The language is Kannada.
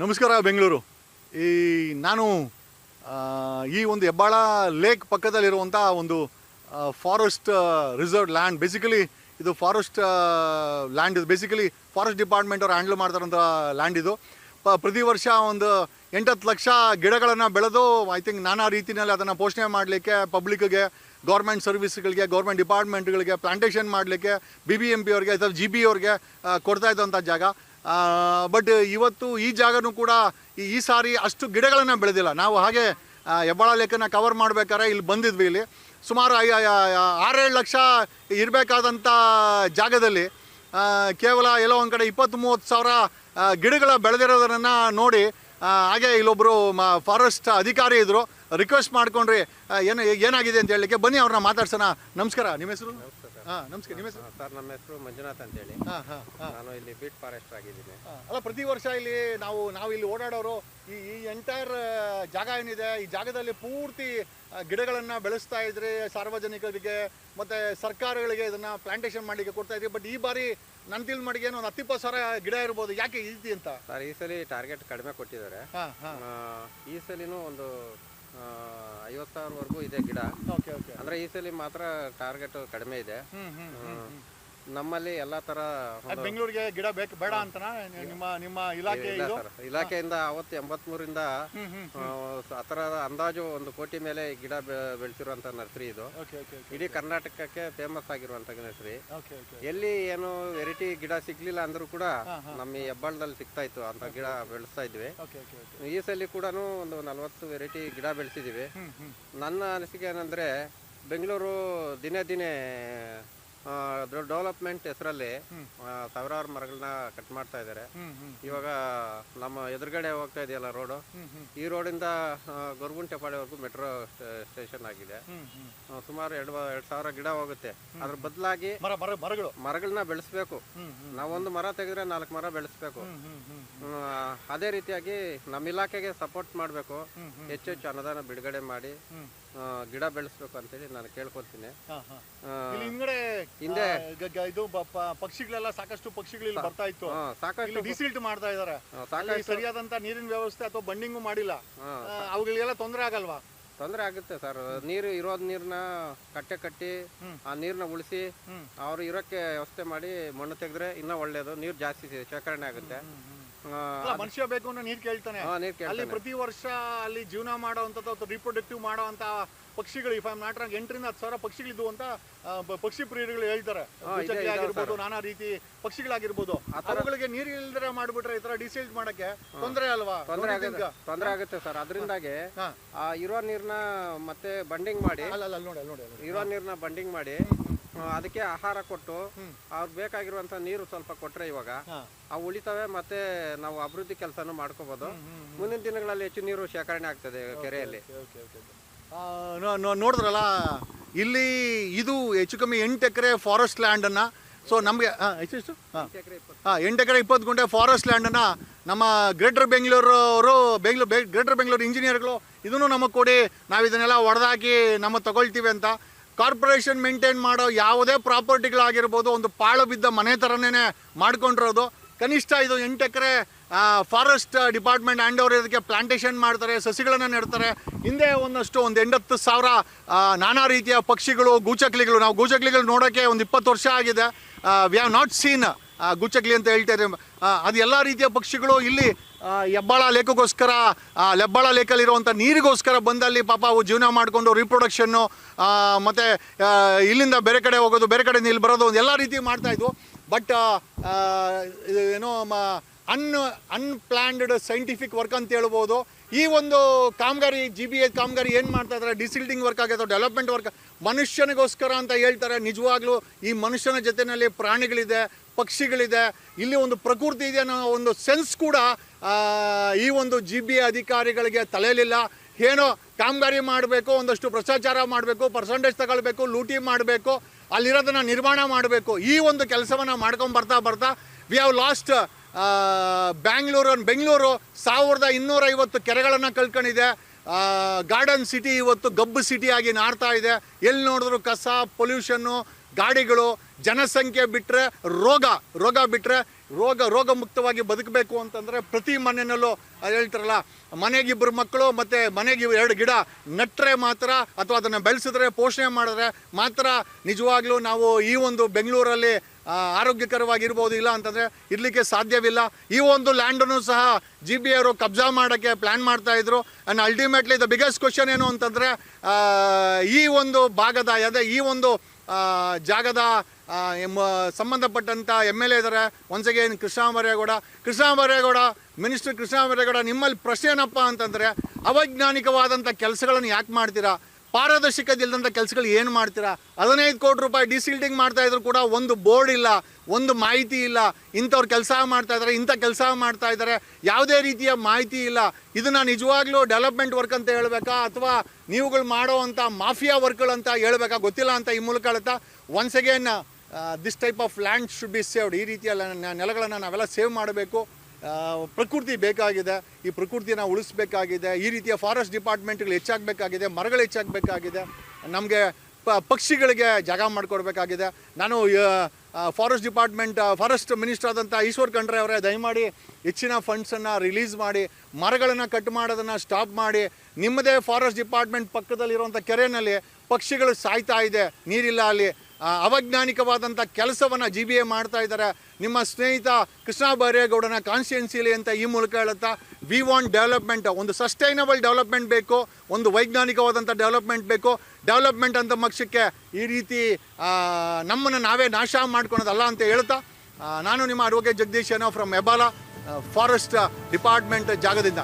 ನಮಸ್ಕಾರ ಬೆಂಗಳೂರು. ಈ ನಾನು ಈ ಒಂದು ಹೆಬ್ಬಾಳ ಲೇಕ್ ಪಕ್ಕದಲ್ಲಿರುವಂಥ ಒಂದು ಫಾರೆಸ್ಟ್ ರಿಸರ್ವ್ ಲ್ಯಾಂಡ್, ಬೇಸಿಕಲಿ ಇದು ಫಾರೆಸ್ಟ್ ಲ್ಯಾಂಡ್. ಇದು ಬೇಸಿಕಲಿ ಫಾರೆಸ್ಟ್ ಡಿಪಾರ್ಟ್ಮೆಂಟ್ ಅವ್ರು ಹ್ಯಾಂಡಲ್ ಮಾಡ್ತಾರಂಥ ಲ್ಯಾಂಡ್ ಇದು. ಪ್ರತಿ ವರ್ಷ ಒಂದು 8-10 ಲಕ್ಷ ಗಿಡಗಳನ್ನು ಬೆಳೆದು ಐ ಥಿಂಕ್ ನಾನಾ ರೀತಿಯಲ್ಲಿ ಅದನ್ನು ಪೋಷಣೆ ಮಾಡಲಿಕ್ಕೆ ಪಬ್ಲಿಕ್ಗೆ, ಗೌರ್ಮೆಂಟ್ ಸರ್ವಿಸ್ಗಳಿಗೆ, ಗೌರ್ಮೆಂಟ್ ಡಿಪಾರ್ಟ್ಮೆಂಟ್ಗಳಿಗೆ ಪ್ಲಾಂಟೇಷನ್ ಮಾಡಲಿಕ್ಕೆ BBMP ಅವ್ರಿಗೆ ಅಥವಾ GB ಅವ್ರಿಗೆ ಕೊಡ್ತಾ ಇದ್ದಂಥ ಜಾಗ. ಬಟ್ ಇವತ್ತು ಈ ಜಾಗನೂ ಕೂಡ ಈ ಸಾರಿ ಅಷ್ಟು ಗಿಡಗಳನ್ನು ಬೆಳೆದಿಲ್ಲ. ನಾವು ಹಾಗೆ ಹೆಬ್ಬಾಳ ಲೇಕನ್ನು ಕವರ್ ಮಾಡಬೇಕಾದ್ರೆ ಇಲ್ಲಿ ಬಂದಿದ್ವಿ. ಇಲ್ಲಿ ಸುಮಾರು 6-7 ಲಕ್ಷ ಇರಬೇಕಾದಂಥ ಜಾಗದಲ್ಲಿ ಕೇವಲ ಎಲ್ಲೋ ಒಂದು ಕಡೆ 20-30 ಸಾವಿರ ಗಿಡಗಳ ಬೆಳೆದಿರೋದನ್ನು ನೋಡಿ ಹಾಗೆ ಇಲ್ಲೊಬ್ಬರು ಫಾರೆಸ್ಟ್ ಅಧಿಕಾರಿ ಇದ್ದರು. ರಿಕ್ವೆಸ್ಟ್ ಮಾಡ್ಕೊಂಡ್ರಿ ಏನಾಗಿದೆ ಅಂತ ಹೇಳಲಿಕ್ಕೆ ಬನ್ನಿ, ಅವ್ರನ್ನ ಮಾತಾಡ್ಸೋಣ. ನಮಸ್ಕಾರ, ನಿಮ್ಮ ಹೆಸರು? ನಮಸ್ಕಾರ, ನಿಮ್ಮ ಹೆಸರು? ಸರ್, ನಮ್ಮ ಹೆಸರು ಮಂಜುನಾಥ್ ಅಂತೇಳಿ. ನಾನು ಇಲ್ಲಿ ಬೀಟ್ ಫಾರೆಸ್ಟ್ ಆಗಿದ್ದೀನಿ. ಅಲ್ಲ, ಪ್ರತಿ ವರ್ಷ ಇಲ್ಲಿ ನಾವು ಇಲ್ಲಿ ಓಡಾಡೋರು ಈ ಎಂಟೈರ್ ಜಾಗ ಏನಿದೆ, ಈ ಜಾಗದಲ್ಲಿ ಪೂರ್ತಿ ಗಿಡಗಳನ್ನು ಬೆಳೆಸ್ತಾ ಇದ್ರಿ, ಸಾರ್ವಜನಿಕರಿಗೆ ಮತ್ತು ಸರ್ಕಾರಗಳಿಗೆ ಇದನ್ನು ಪ್ಲಾಂಟೇಶನ್ ಮಾಡಲಿಕ್ಕೆ ಕೊಡ್ತಾ ಇದ್ರಿ. ಬಟ್ ಈ ಬಾರಿ ನನ್ನ ತಿಳ್ ಮಡಿಗೆ ಒಂದು 10-20 ಸಾವಿರ ಗಿಡ ಇರ್ಬೋದು. ಯಾಕೆ ಈ ರೀತಿ ಅಂತ? ಸರ್, ಈ ಸಲ ಟಾರ್ಗೆಟ್ ಕಡಿಮೆ ಕೊಟ್ಟಿದ್ದಾರೆ. ಈ ಸಲಿನೂ ಒಂದು 50,000ವರೆಗೂ ಇದೆ ಗಿಡ. ಅಂದ್ರೆ ಈ ಸಲ ಮಾತ್ರ ಟಾರ್ಗೆಟ್ ಕಡಿಮೆ ಇದೆ. ನಮ್ಮಲ್ಲಿ ಎಲ್ಲಾ ತರ ಬೆಂಗಳೂರಿಗೆ ಗಿಡ ಬೇಡ ಅಂತನಾ ನಿಮ್ಮ ಇಲಾಖೆ? ಇಲಾಖೆಯಿಂದ 83ರಿಂದ ಆ ಥರ ಅಂದಾಜು 1 ಕೋಟಿ ಮೇಲೆ ಗಿಡ ಬೆಳೆಸಿರುವಂತ ನರ್ಸರಿ ಇದು. ಇಡೀ ಕರ್ನಾಟಕಕ್ಕೆ ಫೇಮಸ್ ಆಗಿರುವಂತ ನರ್ಸರಿ. ಎಲ್ಲಿ ಏನು ವೆರೈಟಿ ಗಿಡ ಸಿಗ್ಲಿಲ್ಲ ಅಂದ್ರೂ ಕೂಡ ನಮ್ಮ ಹೆಬ್ಬಾಳದಲ್ಲಿ ಸಿಗ್ತಾ ಇತ್ತು ಅಂತ ಗಿಡ ಬೆಳೆಸ್ತಾ ಇದ್ವಿ. ಈ ಸಲ ಕೂಡ ಒಂದು 40 ವೆರೈಟಿ ಗಿಡ ಬೆಳೆಸಿದೀವಿ. ನನ್ನ ಅನಿಸಿಕೆ ಏನಂದ್ರೆ, ಬೆಂಗಳೂರು ದಿನೇ ದಿನೇ ಡೆವಲಪ್ಮೆಂಟ್ ಹೆಸರಲ್ಲಿ ಸಾವಿರಾರು ಮರಗಳನ್ನ ಕಟ್ ಮಾಡ್ತಾ ಇದ್ದಾರೆ. ಇವಾಗ ನಮ್ಮ ಎದುರುಗಡೆ ಹೋಗ್ತಾ ಇದೆಯಲ್ಲ ರೋಡು, ಈ ರೋಡಿಂದ ಗೊರಗುಂಟೆಪಾಳ್ಯವರೆಗೂ ಮೆಟ್ರೋ ಸ್ಟೇಷನ್ ಆಗಿದೆ. ಸುಮಾರು 2,000 ಗಿಡ ಹೋಗುತ್ತೆ. ಅದ್ರ ಬದಲಾಗಿ ಮರಗಳನ್ನ ಬೆಳೆಸ್ಬೇಕು. ನಾವೊಂದು ಮರ ತೆಗೆದ್ರೆ 4 ಮರ ಬೆಳೆಸ್ಬೇಕು. ಅದೇ ರೀತಿಯಾಗಿ ನಮ್ಮ ಇಲಾಖೆಗೆ ಸಪೋರ್ಟ್ ಮಾಡಬೇಕು. ಹೆಚ್ಚು ಅನುದಾನ ಬಿಡುಗಡೆ ಮಾಡಿ ಗಿಡ ಬೆಳೆಸ್ಬೇಕು ಅಂತೇಳಿ ನಾನು ಕೇಳ್ಕೊತೀನಿ. ಹಿಂದೆ ಇದು ಪಕ್ಷಿಗಳೆಲ್ಲ ಸಾಕಷ್ಟು ಪಕ್ಷಿಗಳು ಬರ್ತಾ ಇತ್ತು, ಸಾಕಷ್ಟು ಡಿಸಿಲ್ಟ್ ಮಾಡ್ತಾ ಇದಾರೆ. ಸರಿಯಾದಂತ ನೀರಿನ ವ್ಯವಸ್ಥೆ ಅಥವಾ ಬಂಡಿಂಗು ಮಾಡಿಲ್ಲ. ಅವುಗಳಿಗೆಲ್ಲ ತೊಂದರೆ ಆಗಲ್ವಾ? ತೊಂದರೆ ಆಗುತ್ತೆ ಸರ್. ನೀರು ಇರೋದ್ ನೀರ್ನ ಕಟ್ಟಿ ಆ ನೀರ್ನ ಉಳಿಸಿ ಅವ್ರು ಇರೋಕ್ಕೆ ವ್ಯವಸ್ಥೆ ಮಾಡಿ ಮಣ್ಣು ತೆಗೆದ್ರೆ ಇನ್ನೂ ಒಳ್ಳೇದು. ನೀರು ಜಾಸ್ತಿ ಶೇಖರಣೆ ಆಗುತ್ತೆ. ಮನುಷ್ಯ ಬೇಕು ಅನ್ನೋ ನೀರ್ ಕೇಳ್ತಾನೆ. ಅಲ್ಲಿ ಪ್ರತಿ ವರ್ಷ ಅಲ್ಲಿ ಜೀವನ ಮಾಡುವಂಥದ್ದು ಅಥವಾ ರಿಪ್ರೊಡಕ್ಟಿವ್ ಮಾಡುವಂತ ಪಕ್ಷಿಗಳು, if I am not wrong, 8-10 ಸಾವಿರ ಪಕ್ಷಿಗಳಿದ್ವು ಅಂತ ಪಕ್ಷಿ ಪ್ರಿಯರುಗಳು ಹೇಳ್ತಾರೆ. ಆಗಿರ್ಬೋದು, ನಾನಾ ರೀತಿ ಪಕ್ಷಿಗಳಾಗಿರ್ಬೋದು. ಅವುಗಳಿಗೆ ನೀರು ಇಲ್ದರೆ ಮಾಡ್ಬಿಟ್ರೆ ಈ ತರ ಡಿಸೈಡ್ ಮಾಡಕ್ಕೆ ತೊಂದರೆ ಅಲ್ವಾ? ತೊಂದರೆ ಆಗುತ್ತೆ ಸರ್. ಅದರಿಂದಾಗಿ ಇರೋ ನೀರ್ನ ಮತ್ತೆ ಬಂಡಿಂಗ್ ಮಾಡಿ, ಇರೋ ನೀರ್ನ ಬಂಡಿಂಗ್ ಮಾಡಿ ಅದಕ್ಕೆ ಆಹಾರ ಕೊಟ್ಟು ಅವ್ರಿಗೆ ಬೇಕಾಗಿರುವಂತ ನೀರು ಸ್ವಲ್ಪ ಕೊಟ್ರೆ ಇವಾಗ ಅವು ಉಳಿತವೆ. ಮತ್ತೆ ನಾವು ಅಭಿವೃದ್ಧಿ ಕೆಲಸನೂ ಮಾಡ್ಕೋಬಹುದು. ಮುಂದಿನ ದಿನಗಳಲ್ಲಿ ಹೆಚ್ಚು ನೀರು ಶೇಖರಣೆ ಆಗ್ತದೆ ಕೆರೆಯಲ್ಲಿ. ನೋಡಿದ್ರಲ್ಲ, ಇಲ್ಲಿ ಇದು ಹೆಚ್ಚು ಕಮ್ಮಿ 8 ಎಕರೆ ಫಾರೆಸ್ಟ್ ಲ್ಯಾಂಡನ್ನು. ಸೊ ನಮಗೆ ಎಷ್ಟು 8 ಎಕರೆ 20 ಗುಂಟೆ ಫಾರೆಸ್ಟ್ ಲ್ಯಾಂಡನ್ನು ನಮ್ಮ ಗ್ರೇಟರ್ ಬೆಂಗಳೂರು ಗ್ರೇಟರ್ ಬೆಂಗಳೂರು ಇಂಜಿನಿಯರ್ಗಳು ಇದನ್ನು ನಮಗೆ ಕೊಡಿ, ನಾವು ಇದನ್ನೆಲ್ಲ ಹೊಡೆದಾಕಿ ನಮ್ಮ ತಗೊಳ್ತೀವಿ ಅಂತ. ಕಾರ್ಪೊರೇಷನ್ ಮೇಂಟೈನ್ ಮಾಡೋ ಯಾವುದೇ ಪ್ರಾಪರ್ಟಿಗಳಾಗಿರ್ಬೋದು ಒಂದು ಪಾಳು ಬಿದ್ದ ಮನೆ ಥರನೇ ಮಾಡ್ಕೊಂಡಿರೋದು. ಕನಿಷ್ಠ ಇದು 8 ಎಕರೆ ಫಾರೆಸ್ಟ್ ಡಿಪಾರ್ಟ್ಮೆಂಟ್ ಹ್ಯಾಂಡ್ ಓವರ್ ಇದಕ್ಕೆ ಪ್ಲಾಂಟೇಶನ್ ಮಾಡ್ತಾರೆ, ಸಸಿಗಳನ್ನು ನೆಡ್ತಾರೆ. ಹಿಂದೆ ಒಂದು 8-10 ಸಾವಿರ ನಾನಾ ರೀತಿಯ ಪಕ್ಷಿಗಳು, ಗೂಚಕ್ಲಿಗಳು. ನಾವು ಗೂಚಕ್ಲಿಗಳು ನೋಡೋಕ್ಕೆ ಒಂದು 20 ವರ್ಷ ಆಗಿದೆ. ವಿ ಹ್ಯಾವ್ ನಾಟ್ ಸೀನ್ ಗೂಚಕ್ಲಿ ಅಂತ ಹೇಳ್ತಾರೆ. ಅದು ಎಲ್ಲ ರೀತಿಯ ಪಕ್ಷಿಗಳು ಇಲ್ಲಿ ಹೆಬ್ಬಾಳ ಲೇಕಗೋಸ್ಕರ, ಹೆಬ್ಬಾಳ ಲೇಕಲ್ಲಿರುವಂಥ ನೀರಿಗೋಸ್ಕರ ಬಂದಲ್ಲಿ ಪಾಪ ಅವು ಜೀವನ ಮಾಡಿಕೊಂಡು ರೀಪ್ರೊಡಕ್ಷನ್ನು ಮತ್ತು ಇಲ್ಲಿಂದ ಬೇರೆ ಕಡೆ ಹೋಗೋದು, ಬೇರೆ ಕಡೆಯಿಂದ ಇಲ್ಲಿ ಬರೋದು, ಎಲ್ಲ ರೀತಿ ಮಾಡ್ತಾಯಿದ್ವು. ಬಟ್ ಏನೋ ಅನ್ಪ್ಲ್ಯಾನ್ಡ್ ಸೈಂಟಿಫಿಕ್ ವರ್ಕ್ ಅಂತ ಹೇಳ್ಬೋದು. ಈ ಒಂದು ಕಾಮಗಾರಿ GBA ಕಾಮಗಾರಿ ಏನು ಮಾಡ್ತಾ ಇದ್ದಾರೆ, ಡಿಸಿಲ್ಟಿಂಗ್ ವರ್ಕ್ ಆಗಿದೆ, ಡೆವಲಪ್ಮೆಂಟ್ ವರ್ಕ್, ಮನುಷ್ಯನಿಗೋಸ್ಕರ ಅಂತ ಹೇಳ್ತಾರೆ. ನಿಜವಾಗ್ಲೂ ಈ ಮನುಷ್ಯನ ಜೊತೆಯಲ್ಲಿ ಪ್ರಾಣಿಗಳಿದೆ, ಪಕ್ಷಿಗಳಿದೆ, ಇಲ್ಲಿ ಒಂದು ಪ್ರಕೃತಿ ಇದೆ ಅನ್ನೋ ಒಂದು ಸೆನ್ಸ್ ಕೂಡ ಈ ಒಂದು GBA ಅಧಿಕಾರಿಗಳಿಗೆ ತಲೆಯಲಿಲ್ಲ. ಏನೋ ಕಾಮಗಾರಿ ಮಾಡಬೇಕು, ಒಂದಷ್ಟು ಭ್ರಷ್ಟಾಚಾರ ಮಾಡಬೇಕು, ಪರ್ಸೆಂಟೇಜ್ ತಗೊಳ್ಬೇಕು, ಲೂಟಿ ಮಾಡಬೇಕು, ಅಲ್ಲಿರೋದನ್ನು ನಿರ್ಮಾಣ ಮಾಡಬೇಕು. ಈ ಒಂದು ಕೆಲಸವನ್ನು ಮಾಡ್ಕೊಂಡು ಬರ್ತಾ ವಿ ಹ್ಯಾವ್ ಲಾಸ್ಟ್ ಬೆಂಗಳೂರು 1250 ಕೆರೆಗಳನ್ನು ಕಳ್ಕೊಂಡಿದೆ. ಗಾರ್ಡನ್ ಸಿಟಿ ಇವತ್ತು ಗಬ್ಬು ಸಿಟಿಯಾಗಿ ನಾಡ್ತಾ ಇದೆ. ಎಲ್ಲಿ ನೋಡಿದ್ರು ಕಸ, ಪೊಲ್ಯೂಷನ್ನು, ಗಾಡಿಗಳು, ಜನಸಂಖ್ಯೆ ಬಿಟ್ಟರೆ ರೋಗ ಬಿಟ್ಟರೆ ರೋಗ ಮುಕ್ತವಾಗಿ ಬದುಕಬೇಕು ಅಂತಂದರೆ ಪ್ರತಿ ಮನೆಯಲ್ಲೂ ಹೇಳ್ತಾರಲ್ಲ, ಮನೆಗಿಬ್ಬರು ಮಕ್ಕಳು ಮತ್ತು ಮನೆಗೆ 2 ಗಿಡ ನೆಟ್ಟರೆ ಮಾತ್ರ, ಅಥವಾ ಅದನ್ನು ಬೆಳೆಸಿದ್ರೆ ಪೋಷಣೆ ಮಾಡಿದ್ರೆ ಮಾತ್ರ ನಿಜವಾಗ್ಲೂ ನಾವು ಈ ಒಂದು ಬೆಂಗಳೂರಲ್ಲಿ ಆರೋಗ್ಯಕರವಾಗಿರ್ಬೋದು. ಇಲ್ಲ ಅಂತಂದರೆ ಇರಲಿಕ್ಕೆ ಸಾಧ್ಯವಿಲ್ಲ. ಈ ಒಂದು ಲ್ಯಾಂಡನ್ನು ಸಹ GB ಅವರು ಕಬ್ಜಾ ಮಾಡೋಕ್ಕೆ ಪ್ಲ್ಯಾನ್ ಮಾಡ್ತಾಯಿದ್ರು. And ultimately the biggest question ಏನು ಅಂತಂದರೆ, ಈ ಒಂದು ಭಾಗದ ಈ ಒಂದು ಜಾಗದ ಸಂಬಂಧಪಟ್ಟಂಥ MLA ಇದ್ದಾರೆ. Once again Krishna Byregowda minister Krishna Byregowda, ನಿಮ್ಮಲ್ಲಿ ಪ್ರಶ್ನೆ ಏನಪ್ಪ ಅಂತಂದರೆ, ಅವೈಜ್ಞಾನಿಕವಾದಂಥ ಕೆಲಸಗಳನ್ನು ಯಾಕೆ ಮಾಡ್ತೀರಾ? ಪಾರದರ್ಶಕದಿಲ್ಲದಂಥ ಕೆಲಸಗಳು ಏನು ಮಾಡ್ತೀರಾ? 15 ಕೋಟಿ ರೂಪಾಯಿ ಡಿಸಿಲ್ಟಿಂಗ್ ಮಾಡ್ತಾಯಿದ್ರು ಕೂಡ ಒಂದು ಬೋರ್ಡ್ ಇಲ್ಲ, ಒಂದು ಮಾಹಿತಿ ಇಲ್ಲ. ಇಂಥವ್ರು ಕೆಲಸ ಮಾಡ್ತಾಯಿದ್ದಾರೆ, ಇಂಥ ಕೆಲಸ ಮಾಡ್ತಾಯಿದ್ದಾರೆ, ಯಾವುದೇ ರೀತಿಯ ಮಾಹಿತಿ ಇಲ್ಲ. ಇದನ್ನು ನಿಜವಾಗ್ಲೂ ಡೆವಲಪ್ಮೆಂಟ್ ವರ್ಕ್ ಅಂತ ಹೇಳಬೇಕಾ, ಅಥವಾ ನೀವುಗಳು ಮಾಡೋವಂಥ ಮಾಫಿಯಾ ವರ್ಕ್ಗಳು ಅಂತ ಹೇಳಬೇಕಾ ಗೊತ್ತಿಲ್ಲ ಅಂತ ಈ ಮೂಲಕ ಹೇಳ್ತಾ, once again this type of land should be saved. ಈ ರೀತಿಯ ನೆಲಗಳನ್ನು ನಾವೆಲ್ಲ ಸೇವ್ ಮಾಡಬೇಕು. ಪ್ರಕೃತಿ ಬೇಕಾಗಿದೆ, ಈ ಪ್ರಕೃತಿನ ಉಳಿಸ್ಬೇಕಾಗಿದೆ. ಈ ರೀತಿಯ ಫಾರೆಸ್ಟ್ ಡಿಪಾರ್ಟ್ಮೆಂಟ್ಗಳು ಹೆಚ್ಚಾಗಬೇಕಾಗಿದೆ, ಮರಗಳು ಹೆಚ್ಚಾಗಬೇಕಾಗಿದೆ. ನಮಗೆ ಪಕ್ಷಿಗಳಿಗೆ ಜಾಗ ಮಾಡಿಕೊಡ್ಬೇಕಾಗಿದೆ. ನಾನು ಫಾರೆಸ್ಟ್ ಮಿನಿಸ್ಟರ್ ಆದಂಥ ಈಶ್ವರ್ ಖಂಡ್ರೆ ಅವರೇ, ದಯಮಾಡಿ ಹೆಚ್ಚಿನ ಫಂಡ್ಸನ್ನು ರಿಲೀಸ್ ಮಾಡಿ ಮರಗಳನ್ನು ಕಟ್ ಮಾಡೋದನ್ನು ಸ್ಟಾಪ್ ಮಾಡಿ. ನಿಮ್ಮದೇ ಫಾರೆಸ್ಟ್ ಡಿಪಾರ್ಟ್ಮೆಂಟ್ ಪಕ್ಕದಲ್ಲಿರುವಂಥ ಕೆರೆಯಲ್ಲಿ ಪಕ್ಷಿಗಳು ಸಾಯ್ತಾ ಇದೆ, ನೀರಿಲ್ಲ ಅಲ್ಲಿ. ಅವೈಜ್ಞಾನಿಕವಾದಂಥ ಕೆಲಸವನ್ನು GBA ಮಾಡ್ತಾ ಇದ್ದಾರೆ. ನಿಮ್ಮ ಸ್ನೇಹಿತ ಕೃಷ್ಣ ಬೈರೇಗೌಡನ ಕಾನ್ಸ್ಟಿಟ್ಯೂನ್ಸಿಲಿ ಅಂತ ಈ ಮೂಲಕ ಹೇಳುತ್ತಾ, ವಿ ವಾಂಟ್ ಡೆವಲಪ್ಮೆಂಟ್. ಒಂದು ಸಸ್ಟೈನಬಲ್ ಡೆವಲಪ್ಮೆಂಟ್ ಬೇಕು, ಒಂದು ವೈಜ್ಞಾನಿಕವಾದಂಥ ಡೆವಲಪ್ಮೆಂಟ್ ಬೇಕು. ಡೆವಲಪ್ಮೆಂಟ್ ಅಂತ ಪಕ್ಷಕ್ಕೆ ಈ ರೀತಿ ನಮ್ಮನ್ನು ನಾವೇ ನಾಶ ಮಾಡ್ಕೊಳೋದಲ್ಲ ಅಂತ ಹೇಳ್ತಾ, ನಾನು ನಿಮ್ಮ ಅಡ್ವೊಕೇಟ್ ಜಗದೀಶ್ ಏನೋ ಫ್ರಮ್ ಹೆಬ್ಬಾಲ ಫಾರೆಸ್ಟ್ ಡಿಪಾರ್ಟ್ಮೆಂಟ್ ಜಾಗದಿಂದ.